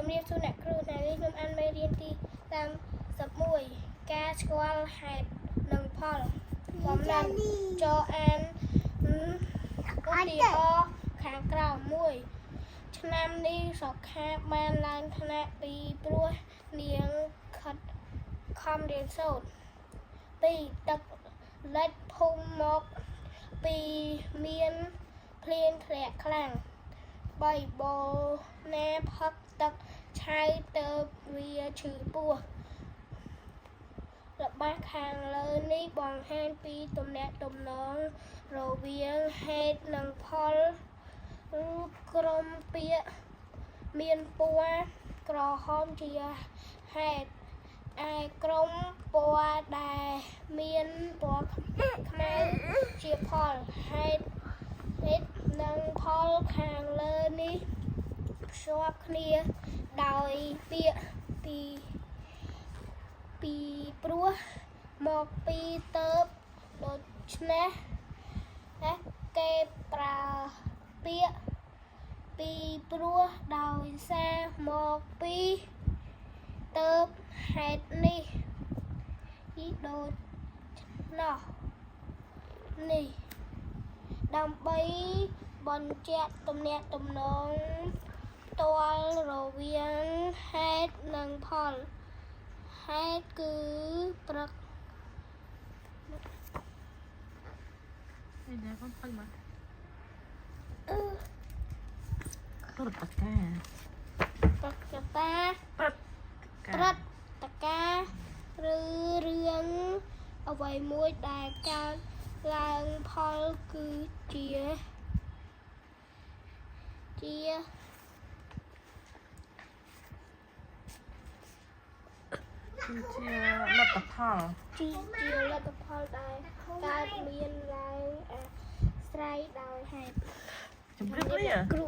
រៀបសួរអ្នកគ្រូថ្ងៃនេះខ្ញុំអានមេរៀនទី31ការស្គាល់ហេតុនិងផលបំណាំចអានឧទាហរណ៍ខាងក្រោម1ឆ្នាំនេះសុខាបានឡើងថ្នាក់ពីព្រោះនាងខិតខំរៀនសូត្រ2ទឹកលិចភូមិមកពីមានភ្លៀងធ្លាក់ខ្លាំង3បូណាផឹកទឹកឆៅទៅវាឈឺពោះរបស់ខាងលើនេះបង្ហាញពីទំនាក់ទំនងរវាងហេតុនិងផលក្រុមពាក្យមានពណ៌ក្រហមជាហេតុឯក្រុមពណ៌ដែលមានពណ៌ខ្មៅជាផលហេតុនិងផលខាងលើនេះភ្ជាប់គ្នាដោយពាក្យពីព្រោះមកពីទៅដូច្នេះគេប្រើពាក្យពីព្រោះដោយសារមកពីទៅហេតុនេះដូច្នោះនេះដើម្បីបញ្ជាក់ទំនាក់ទំនងផ្ទាល់រវាងហេតុនិងផលហេតុគឺព្រឹកនេះcon phân màព្រឹត្តិការណ៍ព្រឹត្តិការណ៍ឬរឿងអ្វីមួយដែលកើតឡើងផលគឺជាលទ្ធផលជាលទ្ធផលដែលកើតមានឡើងអាស្រ័យដោយហេតុជំរឿននេះគ្រូ